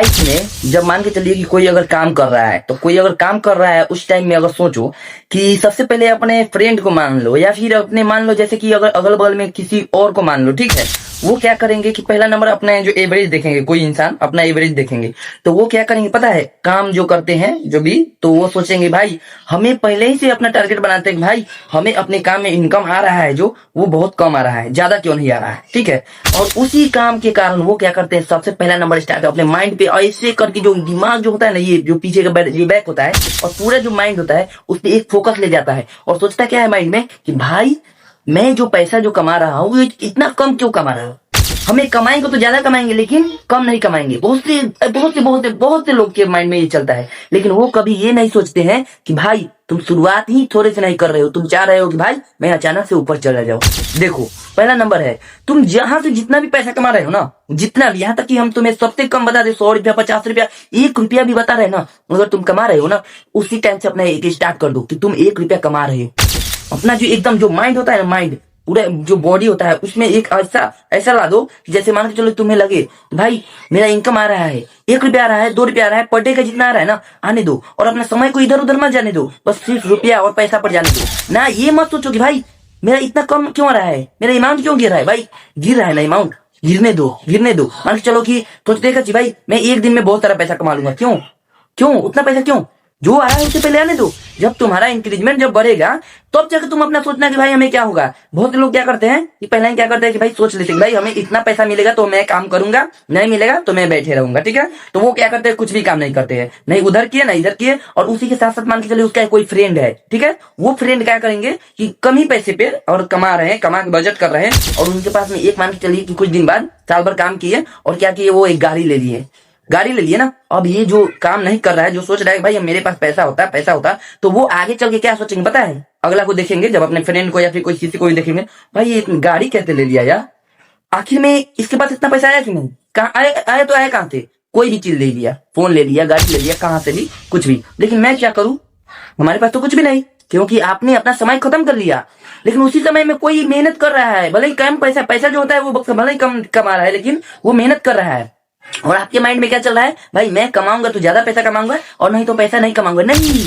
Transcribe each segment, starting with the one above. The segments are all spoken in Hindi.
लाइफ में जब मान के चलिए कि कोई अगर काम कर रहा है, तो कोई अगर काम कर रहा है उस टाइम में अगर सोचो कि सबसे पहले अपने फ्रेंड को मान लो, या फिर अपने मान लो जैसे कि अगर अगल बगल में किसी और को मान लो, ठीक है। वो क्या करेंगे कि पहला नंबर अपने जो एवरेज देखेंगे, कोई इंसान अपना एवरेज देखेंगे, तो वो क्या करेंगे पता है, काम जो करते हैं जो भी, तो वो सोचेंगे भाई हमें पहले ही से अपना टारगेट बनाते हैं कि भाई हमें अपने काम में इनकम आ रहा है जो वो बहुत कम आ रहा है, ज्यादा क्यों नहीं आ रहा है, ठीक है। और उसी काम के कारण वो क्या करते हैं, सबसे पहला नंबर स्टार्ट अपने माइंड पे ऐसे करके, जो दिमाग जो होता है ना, ये जो पीछे का ये बैक होता है, और पूरा जो माइंड होता है उस पर एक फोकस ले जाता है और सोचता क्या है माइंड में कि भाई मैं जो पैसा जो कमा रहा हूँ ये इतना कम क्यों कमा रहा हूँ, हमें कमाएंगे तो ज्यादा कमाएंगे लेकिन कम नहीं कमाएंगे। बहुत से लोग के माइंड में ये चलता है, लेकिन वो कभी ये नहीं सोचते हैं कि भाई तुम शुरुआत ही थोड़े से नहीं कर रहे हो, तुम चाह रहे हो कि भाई मैं अचानक से ऊपर चला जाऊं। देखो पहला नंबर है, तुम जहां से जितना भी पैसा कमा रहे हो ना, जितना भी, यहाँ तक कि हम तुम्हें सबसे कम बता दे, 100 रुपया, 50 रुपया, 1 रुपया भी बता रहे ना, अगर तुम कमा रहे हो ना, उसी टाइम से अपना एक स्टार्ट कर दो कि तुम 1 रुपया कमा रहे हो। अपना जो एकदम जो माइंड होता है ना, माइंड पूरा जो बॉडी होता है उसमें एक ऐसा ऐसा ला दो कि जैसे मान के चलो तुम्हें लगे भाई मेरा इनकम आ रहा है, 1 रुपया आ रहा है, 2 रुपया आ रहा है, पर डे का जितना आ रहा है ना, आने दो, और अपना समय को इधर उधर मत जाने दो, बस सिर्फ रुपया और पैसा पर जाने दो ना। ये मत सोचो कि भाई मेरा इतना कम क्यों आ रहा है, मेरा अमाउंट क्यों गिर रहा है, भाई गिर रहा है ना अमाउंट, गिरने दो, गिरने दो। मान के चलो कि सोच देखा कि भाई मैं एक दिन में बहुत सारा पैसा कमा लूंगा, क्यों क्यों उतना पैसा क्यों, जो आ रहा है उससे पहले आने दो। जब तुम्हारा इंक्रीजमेंट जब बढ़ेगा तब जाकर तुम अपना सोचना कि भाई हमें क्या होगा। बहुत लोग क्या करते हैं कि पहले ही क्या करते हैं कि भाई सोच लेते हैं भाई हमें इतना पैसा मिलेगा तो मैं काम करूंगा, नहीं मिलेगा तो मैं बैठे रहूंगा, ठीक है। तो वो क्या करते हैं, कुछ भी काम नहीं करते हैं, नहीं उधर किए ना इधर किए। और उसी के साथ साथ मान के चलिए उसका कोई फ्रेंड है, ठीक है, वो फ्रेंड क्या करेंगे कि कम ही पैसे पे और कमा रहे हैं, कमा के बजट कर रहे हैं, और उनके पास में एक मान के चलिए कि कुछ दिन बाद साल भर काम किए और क्या किए, वो एक गाड़ी ले लिए, गाड़ी ले लिए ना। अब ये जो काम नहीं कर रहा है, जो सोच रहा है भाई मेरे पास पैसा होता है, पैसा होता, तो वो आगे चल के क्या सोचेंगे पता है, अगला को देखेंगे, जब अपने फ्रेंड को या फिर कोई किसी को भी देखेंगे, भाई ये गाड़ी कैसे ले लिया यार, आखिर में इसके पास इतना पैसा आया कि नहीं, कहाँ आए, आए तो आया कहाँ से, कोई भी चीज ले लिया, फोन ले लिया, गाड़ी ले लिया, कहाँ से भी कुछ भी, लेकिन मैं क्या करूं, हमारे पास तो कुछ भी नहीं, क्योंकि आपने अपना समय खत्म कर लिया। लेकिन उसी समय में कोई मेहनत कर रहा है, भले ही कम पैसा, पैसा जो होता है वो भले ही कम कमा रहा है, लेकिन वो मेहनत कर रहा है। और आपके माइंड में क्या चल रहा है, भाई मैं कमाऊंगा तो ज्यादा पैसा कमाऊंगा और नहीं तो पैसा नहीं कमाऊंगा। नहीं,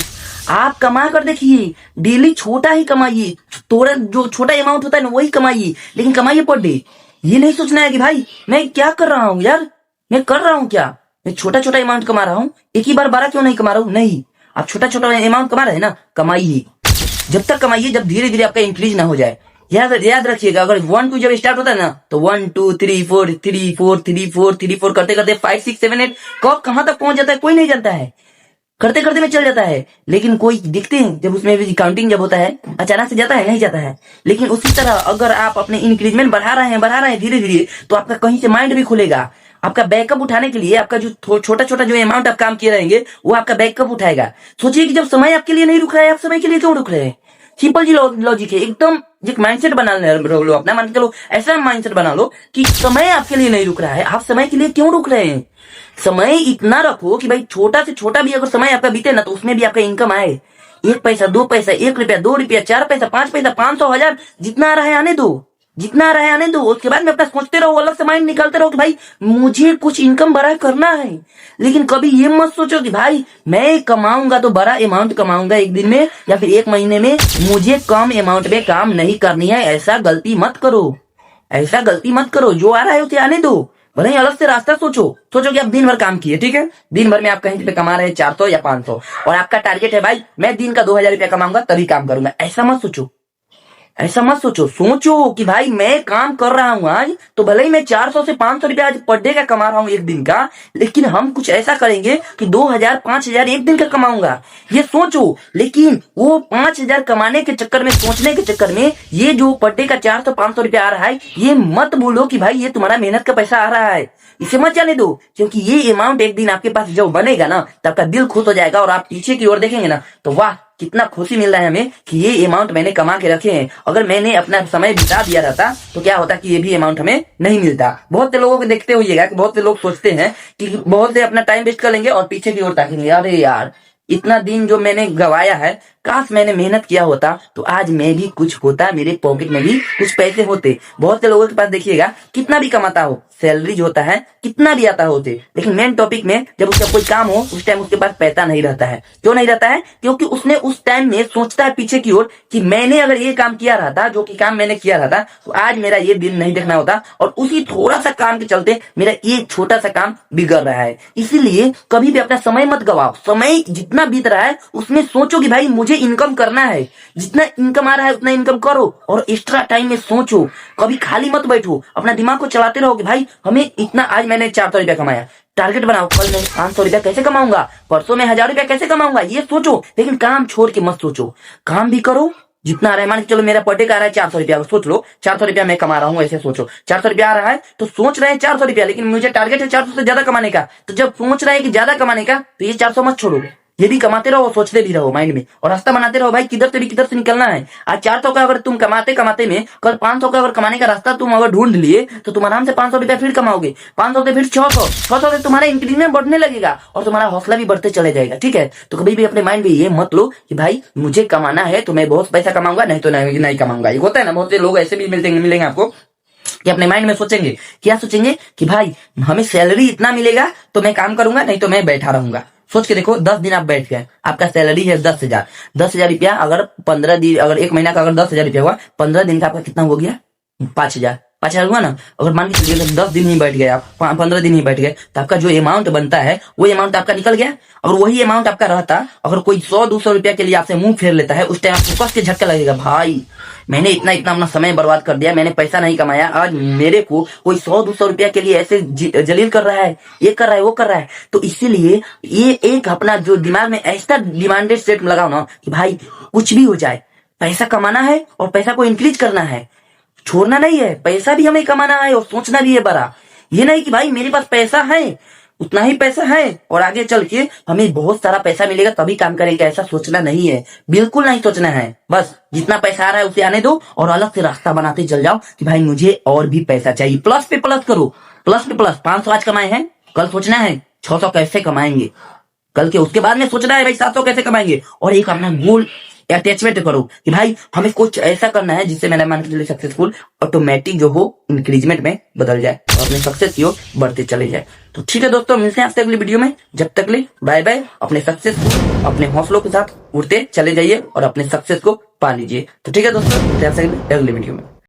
आप कमा कर देखिए, डेली छोटा ही कमाइए, थोड़ा जो छोटा अमाउंट होता है ना वही कमाइए, लेकिन कमाइए पर डे। ये नहीं सोचना है कि भाई मैं क्या कर रहा हूँ यार, मैं कर रहा हूँ क्या, मैं छोटा छोटा अमाउंट कमा रहा हूँ, एक ही बार 12 क्यों नहीं कमा रहा हूँ। नहीं, आप छोटा छोटा अमाउंट कमा रहे हैं ना, कमाइए, जब तक कमाइए जब धीरे धीरे आपका इंक्रीज ना हो जाए। याद रखिएगा, अगर 1 2 जब स्टार्ट होता है ना, तो 1 2 3 4 3 4 3 4 3 4 करते करते 5 6 7 8 कब कहां तक पहुंच जाता है कोई नहीं जानता है, करते करते में चल जाता है। लेकिन कोई दिखते हैं जब उसमें भी काउंटिंग जब होता है, अचानक से जाता है, नहीं जाता है। लेकिन उसी तरह अगर आप अपने इंक्रीजमेंट बढ़ा रहे हैं धीरे धीरे, तो आपका कहीं से माइंड भी खुलेगा, आपका बैकअप उठाने के लिए, आपका जो छोटा छोटा जो अमाउंट आप काम किए रहेंगे वो आपका बैकअप उठाएगा। सोचिए कि जब समय आपके लिए नहीं रुक रहा है, आप समय के लिए क्यों रुक रहे हैं। सिंपल जी लॉजिक है एकदम। एक माइंडसेट बना लो अपना, मान के चलो ऐसा माइंडसेट बना लो कि समय आपके लिए नहीं रुक रहा है, आप समय के लिए क्यों रुक रहे हैं। समय इतना रखो कि भाई छोटा से छोटा भी अगर समय आपका बीते ना, तो उसमें भी आपका इनकम आए, 1 पैसा 2 पैसा, 1 रुपया 2 रुपया, 4 पैसा 5 पैसा, 500 1000, जितना आ रहा है आने दो, जितना आ रहा है आने दो। उसके बाद में अपना सोचते रहो, अलग से माइंड निकालते रहो कि भाई मुझे कुछ इनकम बड़ा करना है। लेकिन कभी ये मत सोचो कि भाई मैं कमाऊंगा तो बड़ा अमाउंट कमाऊंगा एक दिन में या फिर एक महीने में, मुझे कम अमाउंट में काम नहीं करनी है। ऐसा गलती मत करो, ऐसा गलती मत करो। जो आ रहा है उसे आने दो, भले ही अलग से रास्ता सोचो कि आप दिन भर काम किए, ठीक है, दिन भर में आप कहीं पे कमा रहे हैं 400 या 500, और आपका टारगेट है भाई मैं दिन का 2000 रुपया कमाऊंगा तभी काम करूंगा। ऐसा मत सोचो, ऐसा मत सोचो कि भाई मैं काम कर रहा हूं आज, तो भले ही मैं 400 से 500 रुपया आज पर डे का कमा रहा हूं एक दिन का, लेकिन हम कुछ ऐसा करेंगे कि 2000 5000 एक दिन का कमाऊंगा। ये सोचो, लेकिन वो 5000 कमाने के चक्कर में, सोचने के चक्कर में, ये जो पर डे का 400 500 रुपया आ रहा है, ये मत बोलो कि भाई ये तुम्हारा मेहनत का पैसा आ रहा है, इसे मत जाने दो। क्योंकि ये अमाउंट एक दिन आपके पास जब बनेगा ना, तब आपका दिल खुश हो जाएगा और आप पीछे की ओर देखेंगे ना, तो वाह कितना खुशी मिल रहा है हमें कि ये अमाउंट मैंने कमा के रखे हैं। अगर मैंने अपना समय बिता दिया रहता तो क्या होता कि ये भी अमाउंट हमें नहीं मिलता। बहुत से लोगों को देखते होइएगा कि बहुत से लोग सोचते हैं कि बहुत से अपना टाइम वेस्ट कर लेंगे और पीछे की ओर ताकेंगे, अरे यार इतना दिन जो मैंने गवाया है, काश मैंने मेहनत किया होता तो आज मैं भी कुछ होता, मेरे पॉकेट में भी कुछ पैसे होते। बहुत से लोगों के पास देखिएगा कितना भी कमाता हो, सैलरी जो होता है कितना भी आता होते, लेकिन मेन टॉपिक में जब उसका कोई काम हो उस टाइम उसके पास पैसा नहीं रहता है। क्यों नहीं रहता है? क्योंकि उसने उस टाइम में सोचता है पीछे की ओर कि मैंने अगर ये काम किया रहा था, जो कि काम मैंने किया रहा था, तो आज मेरा ये दिन नहीं देखना होता, और उसी थोड़ा सा काम के चलते मेरा ये छोटा सा काम बिगड़ रहा है। इसीलिए कभी भी अपना समय मत गवाओ। समय जितना बीत रहा है उसमें सोचो कि भाई मुझे इनकम करना है, जितना इनकम आ रहा है उतना इनकम करो, और एक्स्ट्रा टाइम में सोचो। कभी खाली मत बैठो, अपना दिमाग को चलाते रहो कि भाई हमें इतना, आज मैंने 400 रुपया कमाया, टारगेट बनाओ कल मैं 500 रुपया कैसे कमाऊंगा, परसों में 1000 रुपया कैसे कमाऊंगा, ये सोचो। लेकिन काम छोड़ के मत सोचो, काम भी करो जितना आ रहा है। मान के चलो मेरा पर डे का आ रहा है 400 रुपया, सोच लो 400 रुपया मैं कमा रहा हूँ, ऐसे सोचो 400 रुपया आ रहा है तो सोच रहे हैं 400 रुपया, लेकिन मुझे टारगेट है 400 से ज्यादा कमाने का। तो जब सोच रहे हैं कि ज्यादा कमाने का, तो ये 400 मत छोड़ो, ये भी कमाते रहो, सोचते भी रहो माइंड में, और रास्ता बनाते रहो भाई किधर से भी किधर से निकलना है। आज 400 का अगर तुम कमाते कमाते में कल 500 का अगर कमाने का रास्ता तुम अगर ढूंढ लिए तो तुम आराम से 500 रुपया फिर कमाओगे, 500 से फिर 600, 600 से तुम्हारा इंक्रीमेंट बढ़ने लगेगा और तुम्हारा हौसला भी बढ़ते चले जाएगा। ठीक है, तो कभी भी अपने माइंड में ये मत लो कि भाई मुझे कमाना है तो मैं बहुत पैसा कमाऊंगा, नहीं तो नहीं कमाऊंगा। ये होता है ना, बहुत से लोग ऐसे भी मिलेंगे आपको कि अपने माइंड में सोचेंगे, क्या सोचेंगे कि भाई हमें सैलरी इतना मिलेगा तो मैं काम करूंगा, नहीं तो मैं बैठा रहूंगा। सोच के देखो 10 दिन आप बैठ गए, आपका सैलरी है 10,000, 10,000 रुपया अगर 15 दिन, अगर एक महीना का अगर 10,000 रुपया हुआ, 15 दिन का आपका कितना हो गया? 5,000, 5,000 हुआ ना। अगर मान के चलिए 10 दिन ही बैठ गए आप, 15 दिन ही बैठ गए, तो आपका जो अमाउंट बनता है वो अमाउंट आपका निकल गया। और वही अमाउंट आपका रहता, अगर कोई 100-200 रुपया के लिए आपसे मुंह फेर लेता है, उस टाइम आपको कस के झटका लगेगा, भाई मैंने इतना अपना समय बर्बाद कर दिया, मैंने पैसा नहीं कमाया, आज मेरे को कोई 100-200 रुपया के लिए ऐसे जलील कर रहा है, ये कर रहा है, वो कर रहा है। तो इसीलिए ये एक अपना जो दिमाग में ऐसा डिमांडेड सेट लगाओ ना कि भाई कुछ भी हो जाए, पैसा कमाना है और पैसा को इंक्रीज करना है, छोड़ना नहीं है। पैसा भी हमें कमाना है और सोचना भी है बड़ा। ये नहीं कि भाई मेरे पास पैसा है, उतना ही पैसा है और आगे चल के हमें बहुत सारा पैसा मिलेगा तभी काम करेंगे, ऐसा सोचना नहीं है, बिल्कुल नहीं सोचना है। बस जितना पैसा आ रहा है उसे आने दो और अलग से रास्ता बनाते चल जाओ कि भाई मुझे और भी पैसा चाहिए। प्लस पे प्लस करो, प्लस पे प्लस। 500 आज कमाए हैं, कल सोचना है 600 कैसे कमाएंगे, कल के उसके बाद में सोचना है भाई 700 कैसे कमाएंगे। और एक अपना गोल अटैचमेंट करो कि भाई हमें कुछ ऐसा करना है जिससे मेरा मान के चलिए सक्सेसफुल ऑटोमेटिक जो हो इंक्रीजमेंट में बदल जाए और अपने सक्सेस की ओर बढ़ते चले जाए। तो ठीक है दोस्तों, मिलते हैं आपसे अगली वीडियो में। जब तक ले बाय बाय। अपने सक्सेस को अपने हौसलों के साथ उड़ते चले जाइए और अपने सक्सेस को पा लीजिए। तो ठीक है दोस्तों, मिलते हैं आपसे अगली वीडियो में।